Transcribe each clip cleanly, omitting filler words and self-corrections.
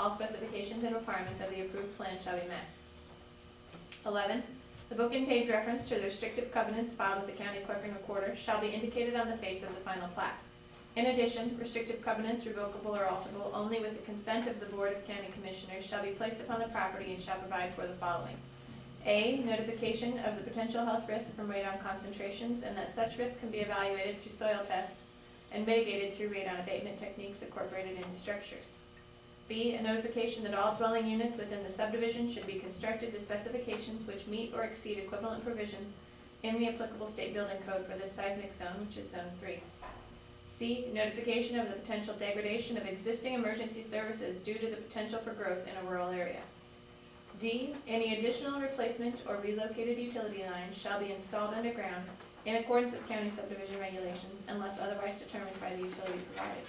all specifications and requirements of the approved plan shall be met. 11, the book and page reference to the restrictive covenants filed with the county clerk and recorder shall be indicated on the face of the final plat. In addition, restrictive covenants revocable or alterable only with the consent of the Board of County Commissioners shall be placed upon the property and shall provide for the following. A, notification of the potential health risk from radon concentrations and that such risk can be evaluated through soil tests and mitigated through radon abatement techniques incorporated into structures. B, a notification that all dwelling units within the subdivision should be constructed to specifications which meet or exceed equivalent provisions in the applicable state building code for this seismic zone, which is Zone 3. C, notification of the potential degradation of existing emergency services due to the potential for growth in a rural area. D, any additional replacement or relocated utility lines shall be installed underground in accordance with county subdivision regulations unless otherwise determined by the utility provided.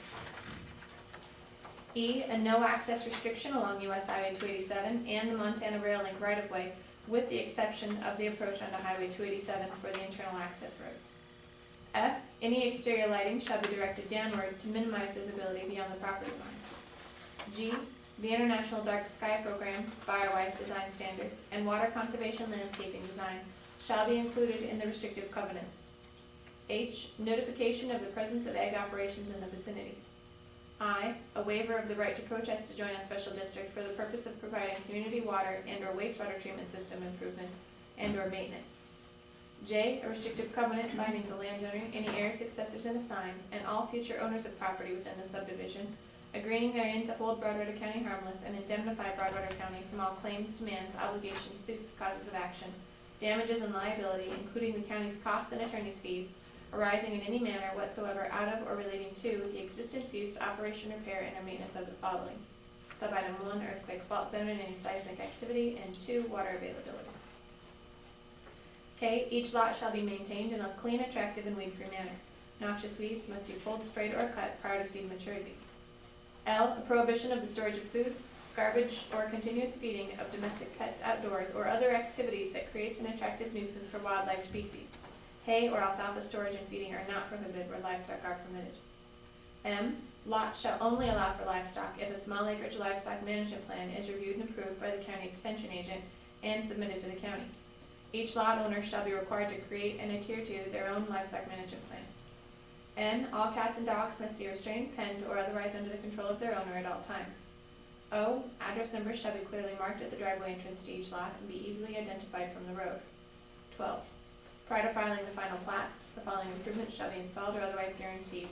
E, a no access restriction along US Highway 287 and the Montana Rail Link right-of-way with the exception of the approach onto Highway 287 for the internal access road. F, any exterior lighting shall be directed downward to minimize visibility beyond the property line. G, the International Dark Sky Program, Firewise Design Standards, and Water Conservation Landscaping Design shall be included in the restrictive covenants. H, notification of the presence of egg operations in the vicinity. I, a waiver of the right to protest to join a special district for the purpose of providing community water and or wastewater treatment system improvements and or maintenance. J, a restrictive covenant binding the landowner, any heirs, successors, and assigns, and all future owners of property within the subdivision, agreeing therein to hold Broadwater County harmless and indemnify Broadwater County from all claims, demands, obligations, suits, causes of action, damages, and liability, including the county's costs and attorney's fees, arising in any manner whatsoever out of or relating to the existence, use, operation, repair, and or maintenance of the following. Subitem 1, earthquake fault zone and any seismic activity, and 2, water availability. K, each lot shall be maintained in a clean, attractive, and weed-free manner. Noxious weeds must be pulled, sprayed, or cut prior to seed maturity. L, a prohibition of the storage of foods, garbage, or continuous feeding of domestic pets outdoors or other activities that creates an attractive nuisance for wildlife species. Hay or alfalfa storage and feeding are not prohibited where livestock are permitted. M, lots shall only allow for livestock if a small acreage livestock management plan is reviewed and approved by the county extension agent and submitted to the county. Each lot owner shall be required to create and adhere to their own livestock management plan. N, all cats and dogs must be restrained, penned, or otherwise under the control of their owner at all times. O, address numbers shall be clearly marked at the driveway entrance to each lot and be easily identified from the road. 12. Prior to filing the final plat, the following improvements shall be installed or otherwise guaranteed.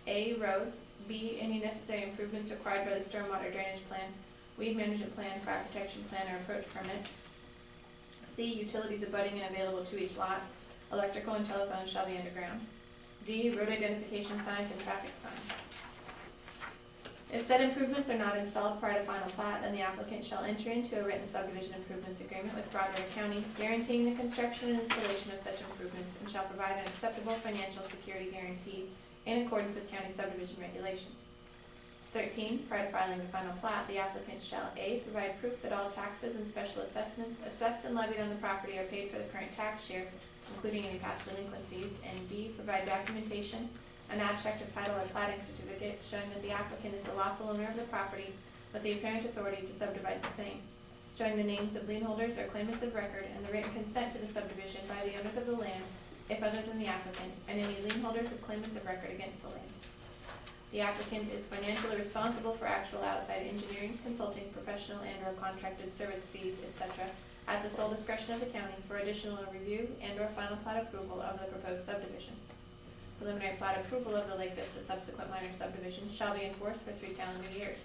A, roads. B, any necessary improvements required by the stormwater drainage plan, weed management plan, fire protection plan, or approach permit. C, utilities abutting and available to each lot. Electrical and telephone shall be underground. D, road identification signs and traffic signs. If said improvements are not installed prior to final plat, then the applicant shall enter into a written subdivision improvements agreement with Broadwater County, guaranteeing the construction and installation of such improvements, and shall provide an acceptable financial security guarantee in accordance with county subdivision regulations. 13, prior to filing the final plat, the applicant shall A, provide proof that all taxes and special assessments assessed and levied on the property are paid for the current tax year, including any past delinquencies, and B, provide documentation, an abstract of title or platting certificate showing that the applicant is the lawful owner of the property with the apparent authority to subdivide the same, showing the names of lien holders or claimants of record and the written consent to the subdivision by the owners of the land, if other than the applicant, and any lien holders or claimants of record against the land. The applicant is financially responsible for actual outside engineering, consulting, professional and or contracted service fees, etc., at the sole discretion of the county for additional review and or final plat approval of the proposed subdivision. Preliminary plat approval of the Lake Vista subsequent minor subdivision shall be enforced for 3 calendar years.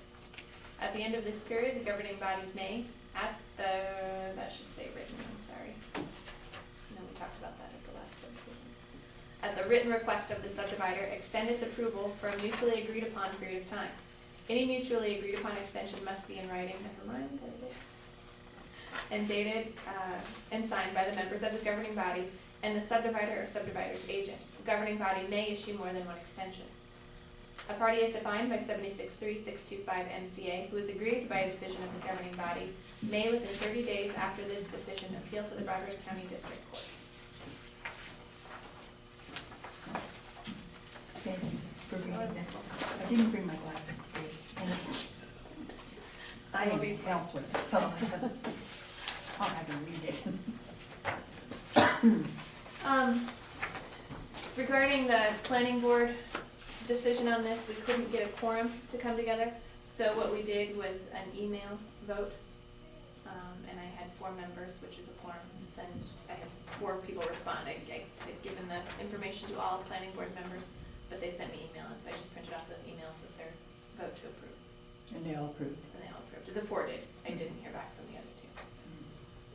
At the end of this period, the governing body may, that should say written, I'm sorry. No, we talked about that at the last subdivision. At the written request of the subdivider, extend its approval for a mutually agreed upon period of time. Any mutually agreed upon extension must be in writing, never mind, there it is, and dated and signed by the members of the governing body and the subdivider or subdivider's agent. The governing body may issue more than one extension. A party is defined by 763625 MCA who is aggrieved by a decision of the governing body may within 30 days after this decision appeal to the Broadwater County District Court. Thank you for bringing that. I didn't bring my glasses today. I am helpless, so I'll have to read it. Regarding the planning board decision on this, we couldn't get a quorum to come together, so what we did was an email vote. And I had 4 members, which is a quorum, I had 4 people respond. I had given the information to all planning board members, but they sent me email, and so I just printed off those emails with their vote to approve. And they all approved. And they all approved. The 4 did. I didn't hear back from the other 2.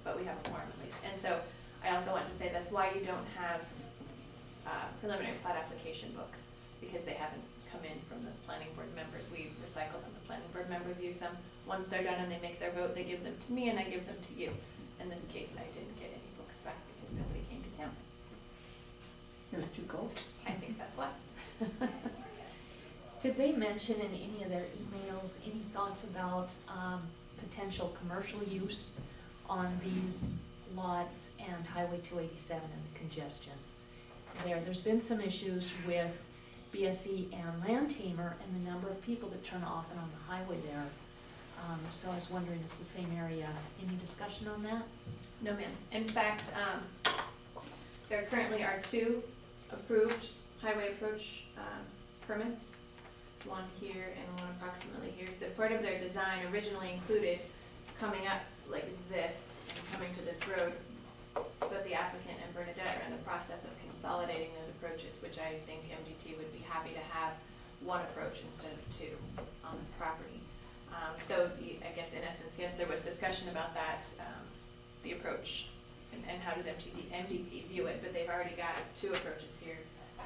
But we have a quorum at least. And so I also want to say that's why you don't have preliminary plat application books, because they haven't come in from those planning board members. We recycle them. The planning board members use them. Once they're done and they make their vote, they give them to me and I give them to you. In this case, I didn't get any books back because nobody came to town. It was too cold. I think that's why. Did they mention in any of their emails, any thoughts about potential commercial use on these lots and Highway 287 and the congestion there? There's been some issues with BSE and Landtamer and the number of people that turn off and on the highway there. So I was wondering, is the same area, any discussion on that? No, ma'am. In fact, there currently are 2 approved highway approach permits, one here and one approximately here. So part of their design originally included coming up like this and coming to this road, but the applicant and Bernadette are in the process of consolidating those approaches, which I think MDT would be happy to have 1 approach instead of 2 on this property. So I guess in essence, yes, there was discussion about that, the approach and how does MDT view it, but they've already got 2 approaches here.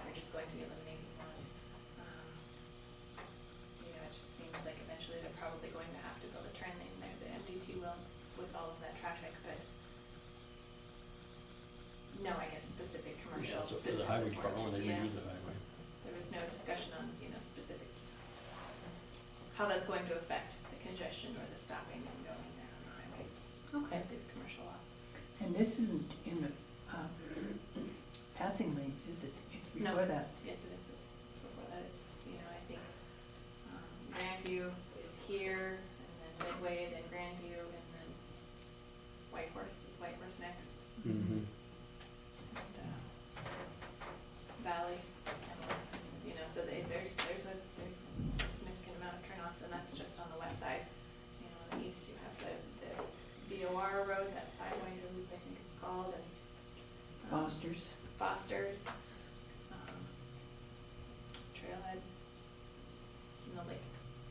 They're just going to be eliminating 1. It just seems like eventually they're probably going to have to build a train lane there, the MDT will, with all of that traffic, but no, I guess specific commercial Yeah, so for businesses the highway weren't. department, when they Yeah. redo the highway. There was no discussion on, specific, how that's going to affect the congestion or the stopping and going there on the highway. Okay. At these commercial lots. And this isn't in the passing lanes, is it? It's No. before that. Yes, it is. It's before that. It's, I think Grandview is here, and then Midway, then Grandview, and then Whitehorse is Whitehorse next. Mm-hmm. And Valley, so there's a significant amount of turnoffs, and that's just on the west side. On the east, you have the BOR road, that sideway loop, I think it's called, and Foster's. Foster's, Trailhead, and the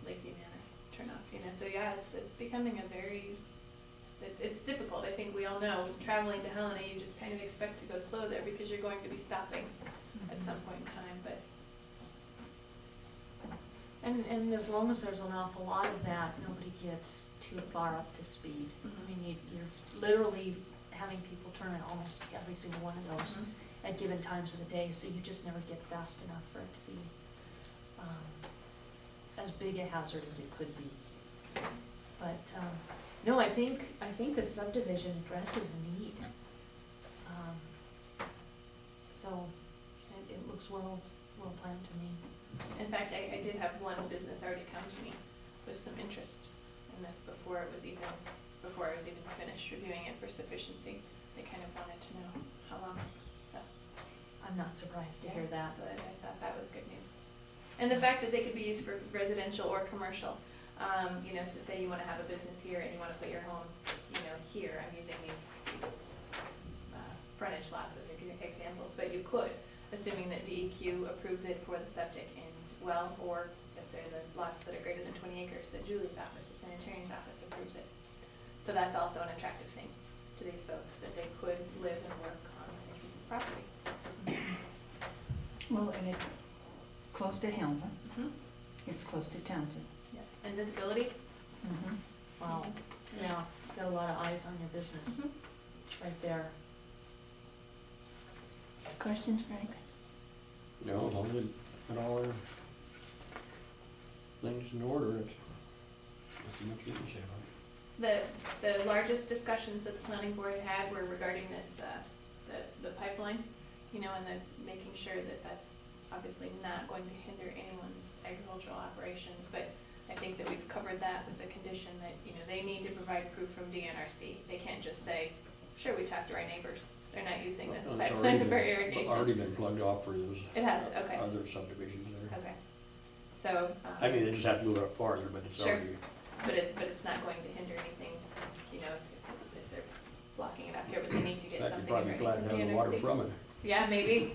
Lakeview Manor turnoff, so yeah, it's becoming a very, it's difficult. I think we all know, traveling to Helena, you just kind of expect to go slow there because you're going to be stopping at some point in time, but. And as long as there's an awful lot of that, nobody gets too far up to speed. I mean, you're literally having people turn in almost every single one of those at given times of the day, so you just never get fast enough for it to be as big a hazard as it could be. But, no, I think the subdivision addresses a need. So, it looks well planned to me. In fact, I did have one business already come to me with some interest in this before I was even finished reviewing it for sufficiency. They kind of wanted to know how long, so. I'm not surprised to hear that. So I thought that was good news. And the fact that they could be used for residential or commercial, so say you wanna have a business here and you wanna put your home, here, I'm using these frontage lots as examples, but you could, assuming that DEQ approves it for the septic and well, or if they're the lots that are greater than 20 acres, that Julie's office, the sanitarian's office approves it. So that's also an attractive thing to these folks, that they could live and work on the same piece of property. Well, and it's close to Helena. Mhm. It's close to Townsend. Yeah. And visibility? Mm-hmm. Wow, yeah, got a lot of eyes on your business right there. Questions, Frank? No, as long as they put all their things in order, it's nothing much you can say about it. The largest discussions that the planning board had were regarding this, the pipeline, and the making sure that that's obviously not going to hinder anyone's agricultural operations, but I think that we've covered that with the condition that, provide proof from DNRC. They can't just say, sure, we talked to our neighbors, they're not using this Well, it's pipeline for irrigation. already been plugged off for those. It has, okay. Other subdivisions there. Okay, so. I mean, they just have to move it up farther, but it's Sure. already. But it's not going to hinder anything, you know, if they're blocking it off here, but they need to get That something you'd probably ready be glad to from have the water DNRC. from it. Yeah, maybe.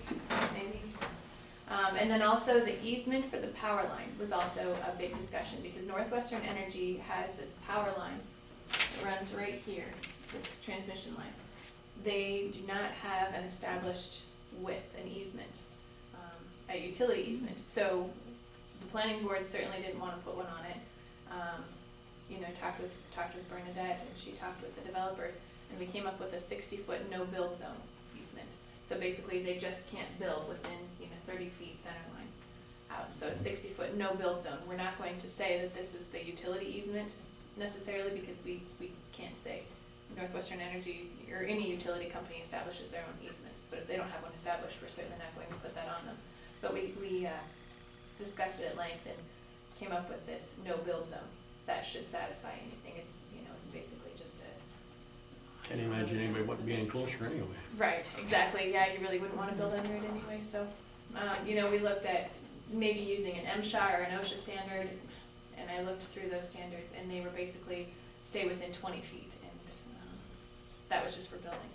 And then also the easement for the power line was also a big discussion, because Northwestern Energy has this power line that runs right here, this transmission line. They do not have an established width, an easement, a utility easement, so the planning board certainly didn't wanna put one on it. You know, talked with Bernadette, and she talked with the developers, and we came up with a 60-foot no-build zone easement. So basically, they just can't build within, 30 feet center line out, so a 60-foot no-build zone. We're not going to say that this is the utility easement necessarily, because we can't say. Northwestern Energy, or any utility company establishes their own easements, but if they don't have one established, we're certainly not going to put that on them. But we discussed it at length and came up with this no-build zone. That should satisfy anything. It's, it's basically just a. Can't imagine anybody wouldn't be any closer anyway. Right, exactly, yeah, you really wouldn't wanna build under it anyway, so, we looked at maybe using an MSHA or an OSHA standard, and I looked through those standards, and they were basically stay within 20 feet, and, that was just for building.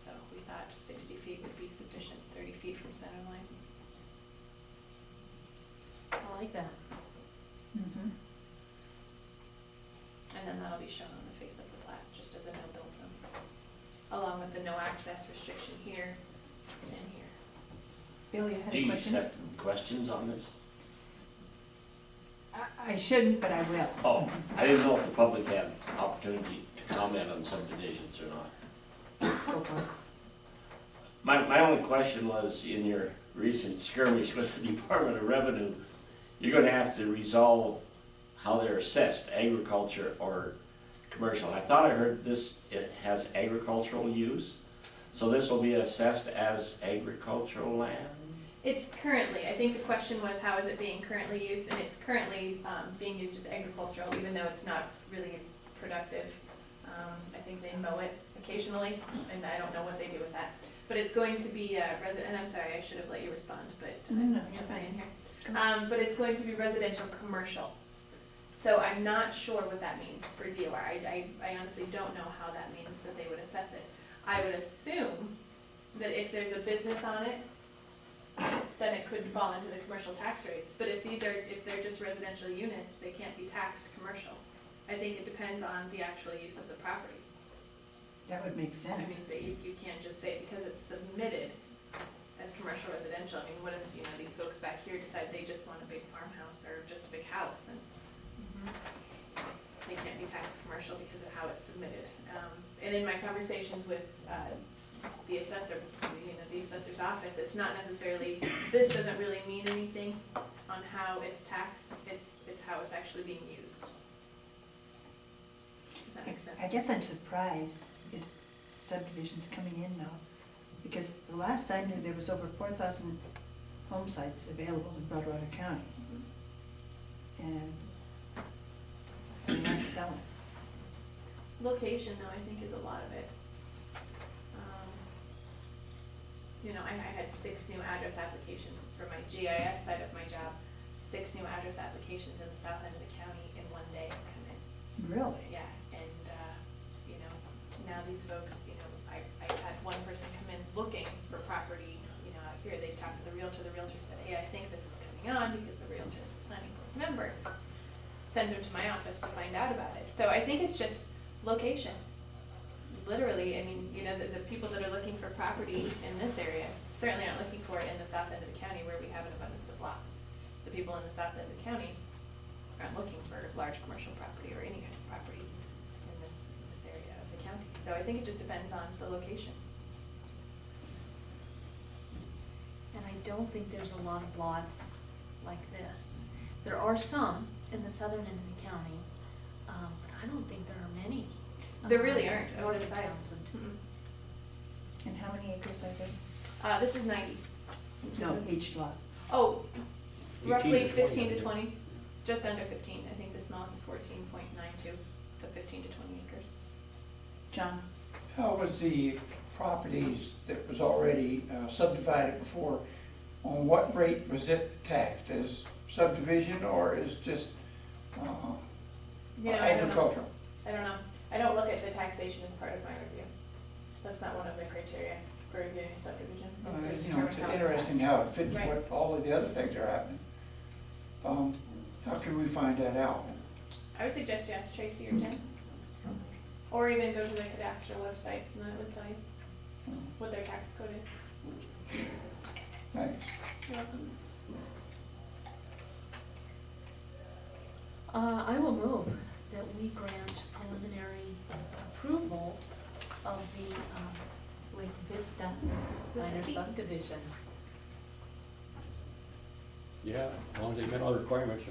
So we thought 60 feet would be sufficient, 30 feet from center line. I like that. Mhm. And then that'll be shown on the face of the plat, just as a no-build zone, along with the no access restriction here and here. Bill, you had Do a you question? accept questions on this? I shouldn't, but I will. Oh, I didn't know if the public had opportunity to comment on subdivisions or not. Go for it. My only question was, in your recent skirmish with the Department of Revenue, you're gonna have to resolve how they're assessed, agriculture or commercial. I thought I heard this, it has agricultural use, so this will be assessed as agricultural land? It's currently, I think the question was, how is it being currently used, and it's currently being used as agricultural, even though it's not really productive. I think they mow it occasionally, and I don't know what they do with that. But it's going to be and I'm sorry, I should have let you respond, but No, I'm you're jumping in fine. here. But it's going to be residential commercial. So I'm not sure what that means for DOR. I honestly don't know how that means that they would assess it. I would assume that if there's a business on it, then it could fall into the commercial tax rates. But if they're just residential units, they can't be taxed commercial. I think it depends on the actual use of the property. That would make I mean, sense. that you can't just say, because it's submitted as commercial residential, I mean, what if, these folks back here decide they just want a big farmhouse or just a big house, and they can't be taxed commercial because of how it's submitted. And in my conversations with, the assessor, the assessor's office, it's not necessarily, this doesn't really mean anything on how it's taxed, it's how it's actually being used. If that makes sense. I guess I'm surprised at subdivisions coming in now, because the last I knew, there was over 4,000 home sites available in Broadwater County. And they're not selling. Location, though, I think is a lot of it. I had 6 new address applications for my GIS side of my job, 6 new address applications in the south end of the county in one day come in. Really? Yeah, and, now these folks, I had one person come in looking for property, out here, they talked to the realtor said, hey, I think this is coming on, because the realtor is a planning board member. Send them to my office to find out about it. So I think it's just location. Literally, I mean, the people that are looking for property in this area certainly aren't looking for it in the south end of the county where we have an abundance of lots. The people in the south end of the county aren't looking for large commercial property or any kind of property in this area of the county. So I think it just depends on the location. And I don't think there's a lot of lots like this. There are some in the southern end of the county, but I don't think there are many. There really aren't of North this of size. Townsend. And how many acres are there? This is 90. No, This is- each lot. Oh, 18 roughly to 15 to 20. 20, just under 15. I think the smallest is 14.92, so 15 15 to 20 acres. John? How was the properties that was already subdivided before, on what rate was it taxed? As subdivision or is just You know, I don't know. agricultural? I don't know. I don't look at the taxation as part of my review. That's not one of the criteria for reviewing a subdivision. is to You know, determine it's how interesting taxed. how it fits Right. what all of the other things are happening. How can we find that out? I would suggest you ask Tracy or Jen. Or even go to the cadastral website and then it would tell you what their tax code is. Thanks. You're welcome. I will move that we grant preliminary approval of the Lake Vista minor subdivision. Yeah, as long as they met all the requirements.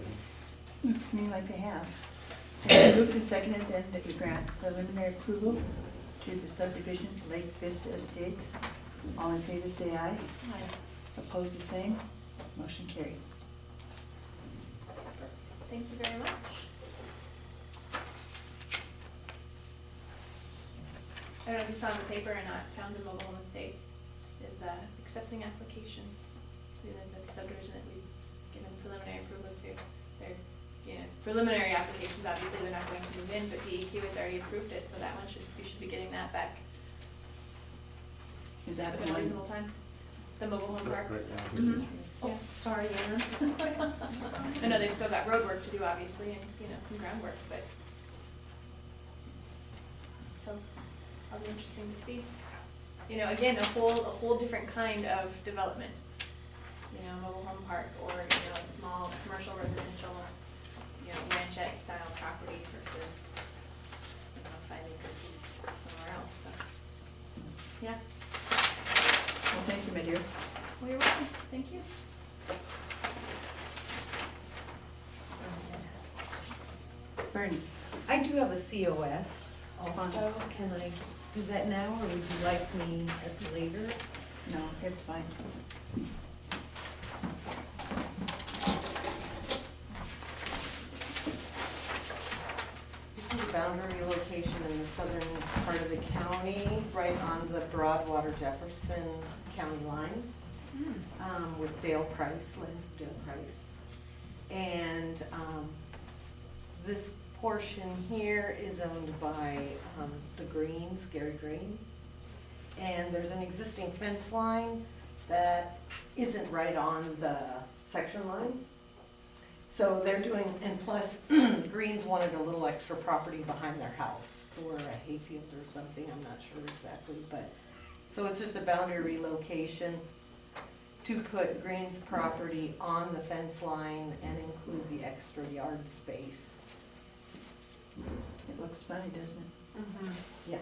Looks to me like they have. It's moved and seconded then that we grant preliminary approval to the subdivision Lake Vista Estates. All in favor say aye. Opposed the same. Motion carried. Thank you very much. I don't know if you saw in the paper or not, Townsend Mobile Home Estates is accepting applications through the subdivision that we've given preliminary approval to. They're, preliminary applications, obviously they're not going to move in, but DEQ has already approved it, so that one we should be getting that back Is that within the a one? reasonable time. The mobile home park. Right now. Mhm. Oh, Yeah. sorry, Ann. I know they've still got road work to do, obviously, and, some groundwork, but. So, that'll be interesting to see. Again, a whole different kind of development. Mobile home park or, a small commercial residential, ranchette style property versus, 5-acre piece somewhere else, so. Yeah, Well, thank you, my dear. well, you're welcome, thank you. Bernie? I do have a COS also. Can I do that now, or would you like me at later? No, it's fine. This is a boundary location in the southern part of the county, right on the Broadwater Jefferson County line, with Dale Price, lands of Dale Price. And this portion here is owned by the Greens, Gary Green. And there's an existing fence line that isn't right on the section line. So they're doing, and plus Greens wanted a little extra property behind their house for a hayfield or something, I'm not sure exactly, but. So it's just a boundary relocation to put Greens property on the fence line and include the extra yard space. It looks funny, doesn't it? Mhm. Yeah.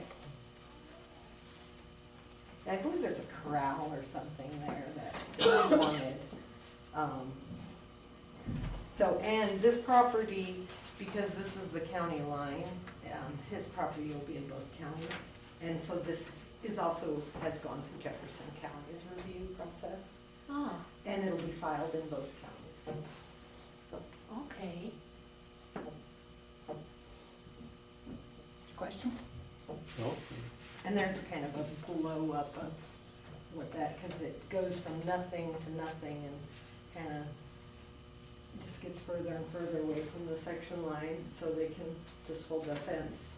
I believe there's a corral or something there that they wanted. So, and this property, because this is the county line, his property will be in both counties. And so this is also, has gone through Jefferson County's review process, Ah, and it'll be filed in both counties. okay. Questions? No? And there's kind of a blow up of what that, because it goes from nothing to nothing and kind of just gets further and further away from the section line, so they can just hold the fence.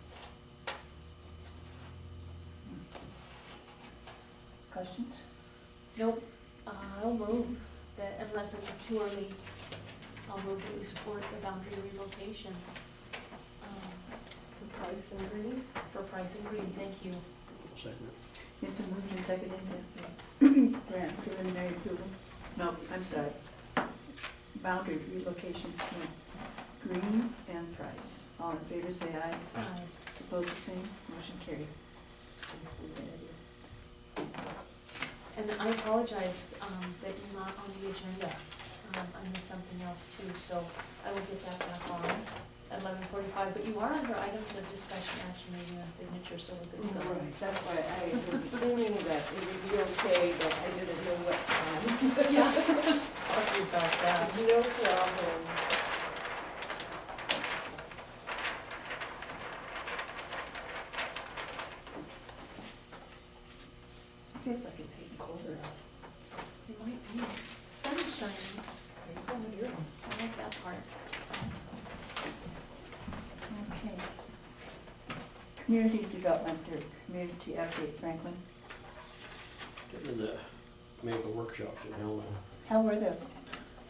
Questions? Nope, I'll move that, unless it's too early, I'll move that we support the boundary relocation. For Price and Green? For Price and Green, thank you. Second. It's a moved and seconded that grant preliminary approval. No, I'm sorry. Boundary relocation between Green and Price. All in favor say aye. Opposed the same. Motion carried. And I apologize that you're not on the agenda. I missed something else too, so I will get that back on at 11:45. But you are under items of discussion, action, maybe on signature, so we're good to go. Right, that's why I was assuming that it would be okay, but I didn't know what time. Yeah, sorry about that. No problem. Feels like it's getting colder out. It might be. Sun is shining. I like that part. Okay. Community development or community update, Franklin. Did the medical workshops in Helena. How were they?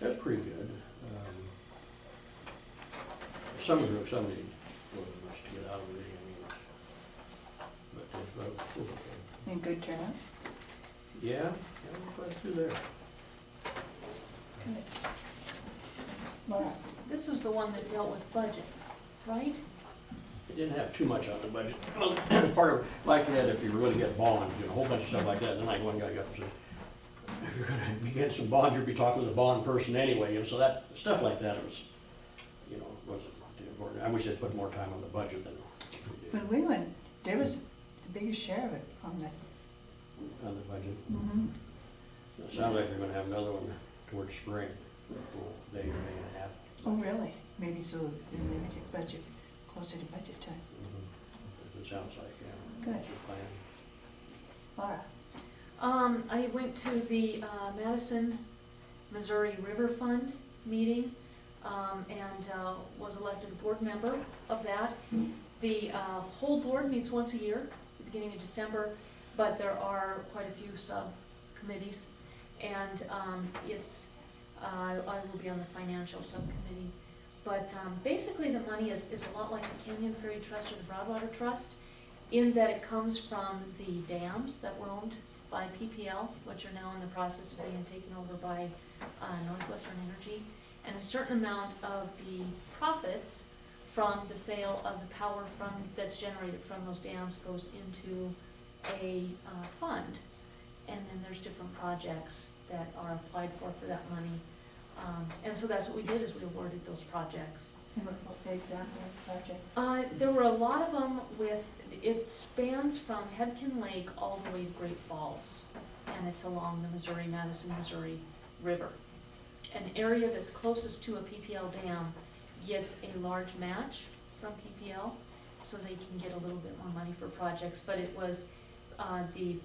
That's pretty good. Some groups, some need a little much to get out of it, I mean, but it was okay. In good turnout? Yeah, quite a few there. Good. Laura? This is the one that dealt with budget, right? It didn't have too much on the budget. Well, part of, like that, if you really get bonds, a whole bunch of stuff like that, then like one guy got up and said, if you're gonna be getting some bonds, you'll be talking with a bond person anyway, so that, stuff like that was, wasn't too important. I wish they'd put more time on the budget than we When we went, there was the biggest share of it on that. did on the budget. Mm-hmm. It sounds like they're gonna have another one towards spring, for a full day or day and a half. Oh, really? Maybe so they're limited budget, closer to budget time. It sounds like, yeah. Good. That's the plan. Laura? I went to the Madison, Missouri River Fund meeting, and was elected a board member of that. The whole board meets once a year, at the beginning of December, but there are quite a few subcommittees. And I will be on the financial subcommittee. But basically the money is a lot like the Canyon Ferry Trust or the Broadwater Trust, in that it comes from the dams that were owned by PPL, which are now in the process of being taken over by Northwestern Energy. And a certain amount of the profits from the sale of the power that's generated from those dams goes into a fund. And then there's different projects that are applied for that money. And so that's what we did, is we awarded those projects. And what example of projects? There were a lot of them it spans from Hebgen Lake all the way to Great Falls, and it's along the Madison, Missouri River. An area that's closest to a PPL dam gets a large match from PPL, so they can get a little bit more money for projects. But it was the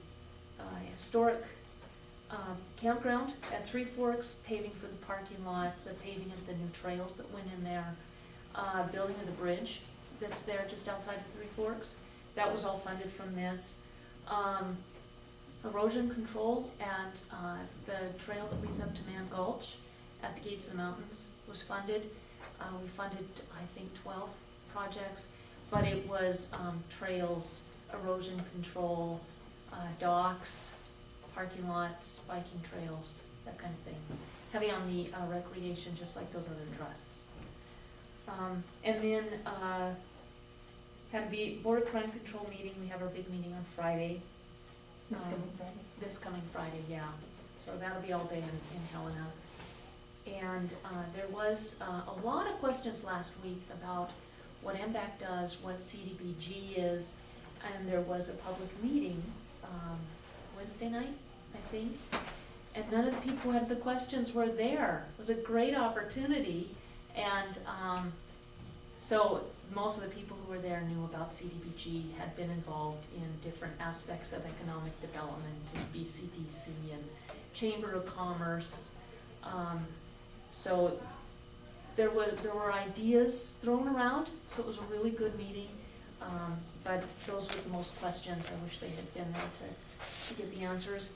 historic campground at Three Forks, paving for the parking lot, the paving of the new trails that went in there, building of the bridge that's there just outside of Three Forks. That was all funded from this. Erosion control and the trail that leads up to Man Gulch at the Gates of the Mountains was funded. We funded, I think, 12 projects, but it was trails, erosion control, docks, parking lots, biking trails, that kind of thing. Heavy on the recreation, just like those other trusts. And then had a Board of Crime Control meeting. We have our big meeting on Friday. This coming Friday? This coming Friday, yeah. So that'll be all day in Helena. And there was a lot of questions last week about what MBAC does, what CDBG is, and there was a public meeting Wednesday night, I think, and none of the people who had the questions were there. It was a great opportunity, and so most of the people who were there knew about CDBG, had been involved in different aspects of economic development in BCDC and Chamber of Commerce. So there were ideas thrown around, so it was a really good meeting. But those were the most questions. I wish they had been there to get the answers.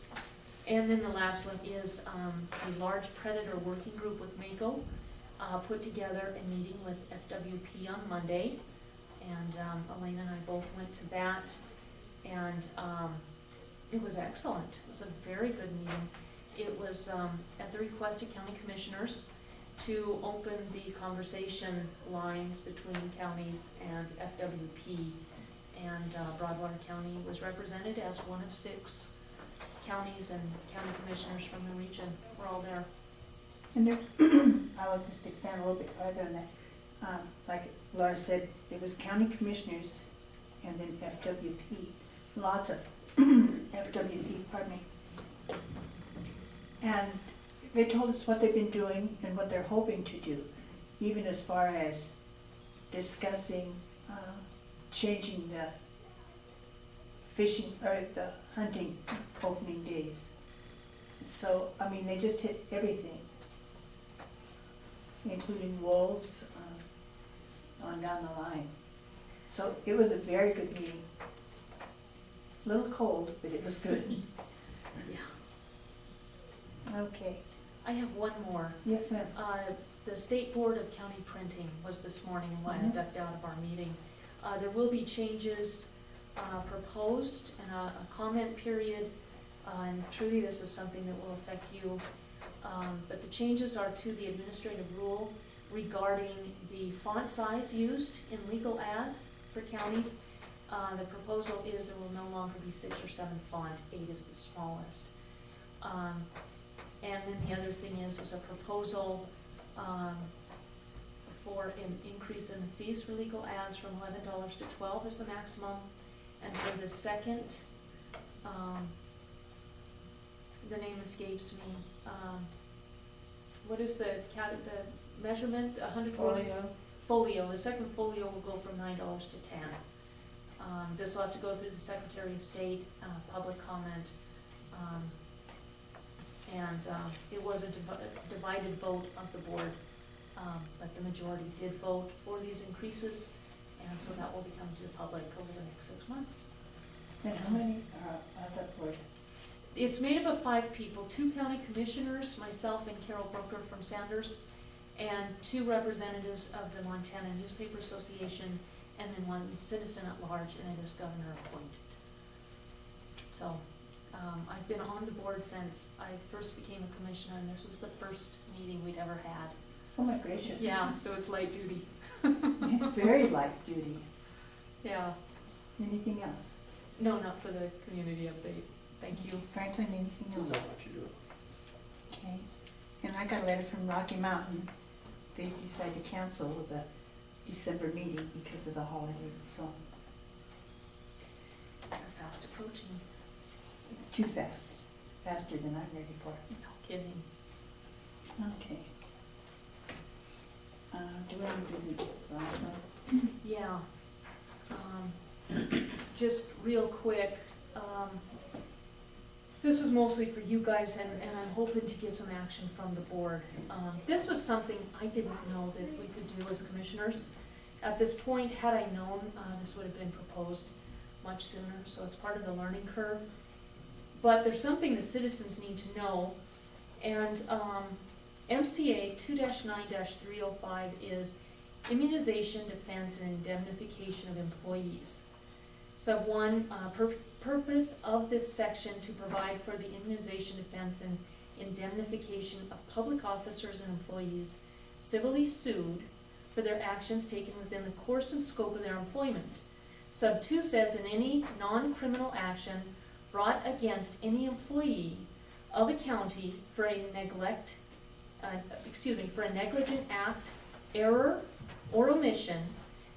And then the last one is a large predator working group with MACO put together a meeting with FWP on Monday. And Elaine and I both went to that. And it was excellent. It was a very good meeting. It was at the request of county commissioners to open the conversation lines between counties and FWP. And Broadwater County was represented as one of 6 counties, and county commissioners from the region were all there. And there, I will just expand a little bit farther on that. Like Laura said, it was county commissioners and then FWP, lots of FWP, pardon me. And they told us what they've been doing and what they're hoping to do, even as far as discussing changing the fishing, or the hunting opening days. So, I mean, they just hit everything, including wolves, on down the line. So it was a very good meeting. A little cold, but it was good. Yeah. Okay, I have one more. yes, ma'am. The State Board of County Printing was this morning, and why I Mhm. ducked out of our meeting. There will be changes proposed and a comment period. And truly, this is something that will affect you. But the changes are to the administrative rule regarding the font size used in legal ads for counties. The proposal is there will no longer be 6 or 7 font, 8 is the smallest. And then the other thing is a proposal for an increase in the fees for legal ads from $11 to $12 is the maximum. And for the second, the name escapes me, what is the measurement, 140? Folio, the second folio will go from $9 to $10. This will have to go through the Secretary of State, public comment, and it was a divided vote of the board, but the majority did vote for these increases, and so that will be coming to the public over the next 6 months. And how many are on that board? It's made up of 5 people, 2 county commissioners, myself and Carol Brooker from Sanders, and 2 representatives of the Montana Newspaper Association, and then 1 citizen at large, and it is governor appointed. So, I've been on the board since I first became a commissioner, and this was the first meeting we'd ever had. Oh my gracious. Yeah, so it's light duty. It's very light duty. Yeah, Anything else? no, not for the community update, thank you. Franklin, anything I'll else? let you do it. Okay. And I got a letter from Rocky Mountain. They decided to cancel the December meeting because of the holidays, so They're fast approaching, too fast, faster than I'm ready for. no kidding. Okay. Do we want to do the last one? Yeah. Just real quick, this is mostly for you guys, and I'm hoping to get some action from the board. This was something I didn't know that we could do as commissioners. At this point, had I known, this would have been proposed much sooner, so it's part of the learning curve. But there's something the citizens need to know, and MCA 2-9-305 is immunization, defense, and indemnification of employees. Sub 1, purpose of this section to provide for the immunization, defense, and indemnification of public officers and employees civilly sued for their actions taken within the course and scope of their employment. Sub 2 says in any non-criminal action brought against any employee of a county for a negligent act, error, or omission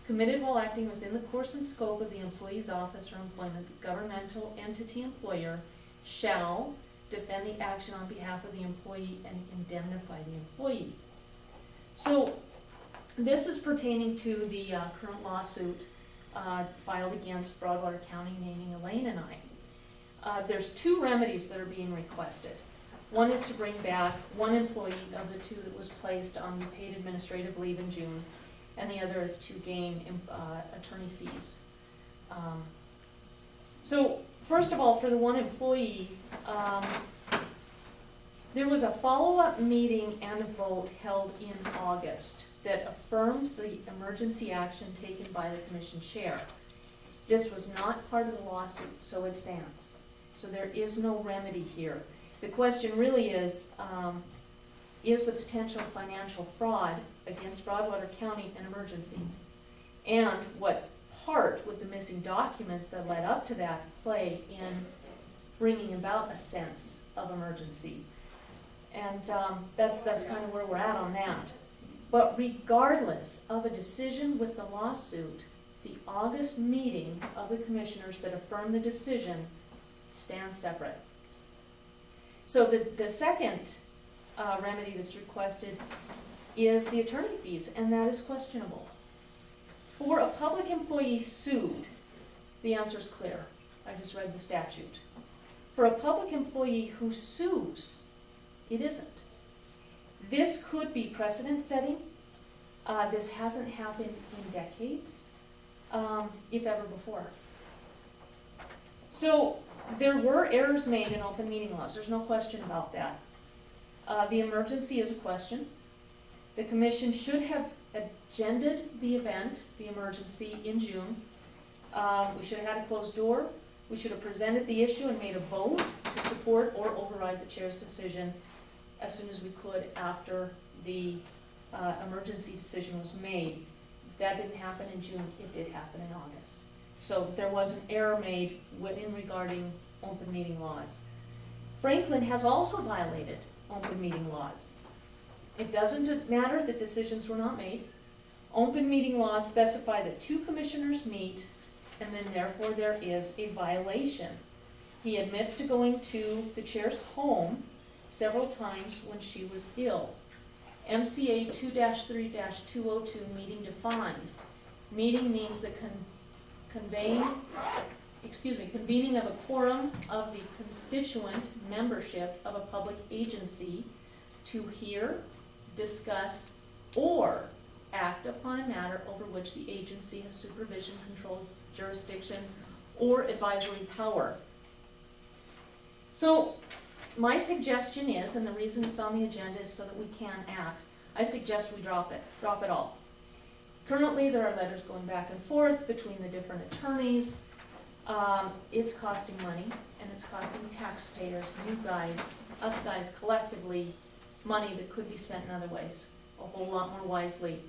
committed while acting within the course and scope of the employee's office or employment, the governmental entity employer shall defend the action on behalf of the employee and indemnify the employee. So this is pertaining to the current lawsuit filed against Broadwater County, naming Elaine and I. There's 2 remedies that are being requested. One is to bring back 1 employee of the 2 that was placed on paid administrative leave in June, and the other is to gain attorney fees. So first of all, for the 1 employee, there was a follow-up meeting and a vote held in August that affirmed the emergency action taken by the commission chair. This was not part of the lawsuit, so it stands. So there is no remedy here. The question really is the potential financial fraud against Broadwater County an emergency? And what part with the missing documents that led up to that play in bringing about a sense of emergency? And that's kind of where we're at on that. But regardless of a decision with the lawsuit, the August meeting of the commissioners that affirmed the decision stands separate. So the second remedy that's requested is the attorney fees, and that is questionable. For a public employee sued, the answer is clear. I just read the statute. For a public employee who sues, it isn't. This could be precedent setting. This hasn't happened in decades, if ever before. So there were errors made in open meeting laws, there's no question about that. The emergency is a question. The commission should have agended the event, the emergency, in June. We should have had a closed door. We should have presented the issue and made a vote to support or override the chair's decision as soon as we could after the emergency decision was made. That didn't happen in June, it did happen in August. So there was an error made in regarding open meeting laws. Franklin has also violated open meeting laws. It doesn't matter that decisions were not made. Open meeting laws specify that 2 commissioners meet, and then therefore there is a violation. He admits to going to the chair's home several times when she was ill. MCA 2-3-202, meeting defined. Meeting means the convening of a quorum of the constituent membership of a public agency to hear, discuss, or act upon a matter over which the agency has supervision, control, jurisdiction, or advisory power. So my suggestion is, and the reason it's on the agenda is so that we can act, I suggest we drop it all. Currently, there are letters going back and forth between the different attorneys. It's costing money, and it's costing taxpayers, you guys, us guys collectively, money that could be spent in other ways, a whole lot more wisely.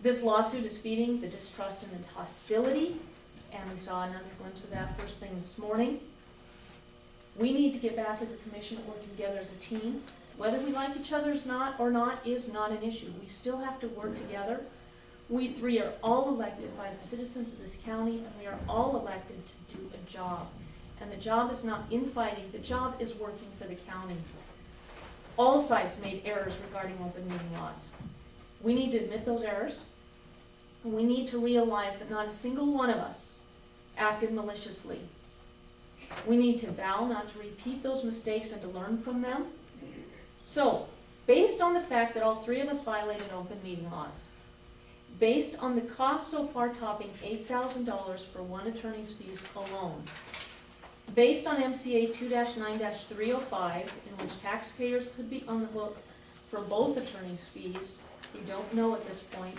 This lawsuit is feeding the distrust and the hostility, and we saw another glimpse of that first thing this morning. We need to get back as a commission, working together as a team. Whether we like each other or not is not an issue. We still have to work together. We 3 are all elected by the citizens of this county, and we are all elected to do a job. And the job is not infighting, the job is working for the county. All sides made errors regarding open meeting laws. We need to admit those errors. We need to realize that not a single one of us acted maliciously. We need to vow not to repeat those mistakes and to learn from them. So, based on the fact that all 3 of us violated open meeting laws, based on the cost so far topping $8,000 for one attorney's fees alone, based on MCA 2-9-305, in which taxpayers could be on the hook for both attorneys' fees, we don't know at this point,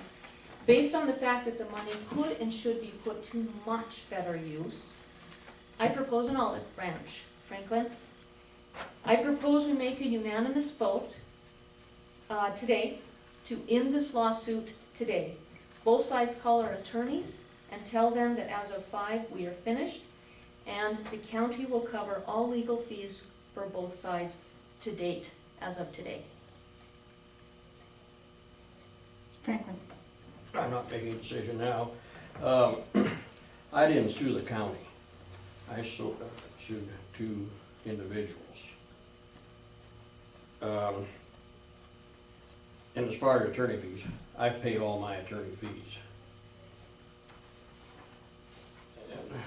based on the fact that the money could and should be put to much better use, I propose an olive branch. Franklin, I propose we make a unanimous vote today to end this lawsuit today. Both sides call our attorneys and tell them that as of 5 we are finished, and the county will cover all legal fees for both sides to date, as of today. Franklin, I'm not making a decision now. I didn't sue the county. I sued 2 individuals. And as far as attorney fees, I've paid all my attorney fees. And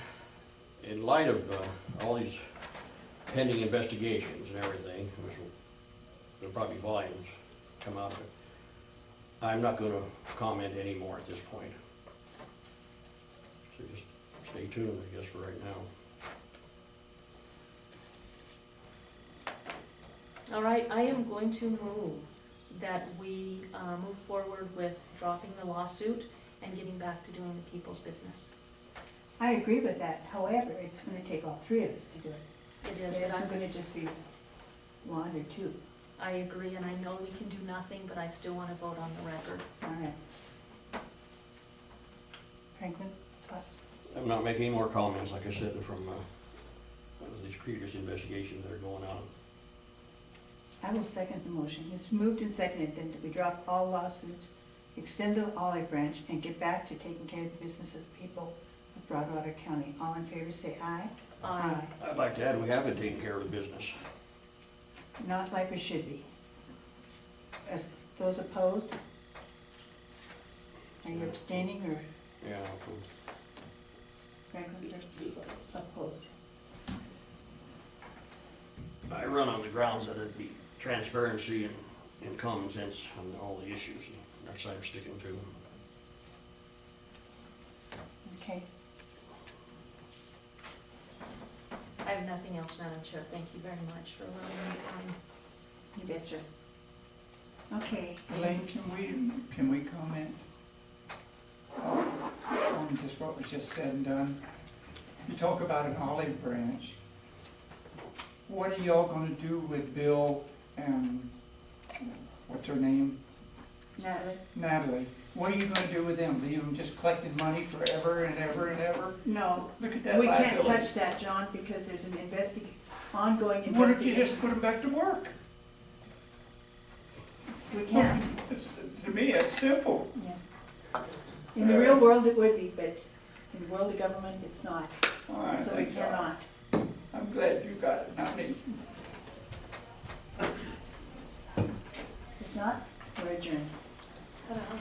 in light of all these pending investigations and everything, which there'll probably volumes come out of it, I'm not going to comment anymore at this point. So just stay tuned, I guess, for right now. All right, I am going to move that we move forward with dropping the lawsuit and getting back to doing the people's business. I agree with that. However, it's gonna take all 3 of us to do it. It is, It but isn't gonna just be 1 or 2. I agree, and I know we can do nothing, but I still want to vote on the record. All right. Franklin, thoughts? I'm not making any more comments, like I said, from these previous investigations that are going on. I will second the motion. It's moved and seconded then that we drop all lawsuits, extend the olive branch, and get back to taking care of the business of the people of Broadwater County. All in favor say aye. Aye. I'd like to add, we have been taking care of the business. Not like we should be. As those opposed? Are you abstaining or Yeah. Franklin? You're grounds that it'd be transparency and common sense on all the issues, and that's what I'm sticking to. Okay, I have nothing else, Madam Chair. Thank you very much for allowing me time. you betcha. Okay. Elaine, can we comment on just what was just said and done? You talk about an olive branch. What are y'all gonna do with Bill and, what's her name? Natalie? Natalie? What are you gonna do with them? Leave them just collecting money forever and ever and ever? No, Look at that we can't liability. touch that, John, because there's an ongoing What if you just investigation. put them back to work? We can't, To me, it's simple. yeah. In the real world, it would be, but in the world of government, it's not, All right, so we thanks, Al. cannot. I'm glad you got it, not me. If not, we're adjourned. I don't know.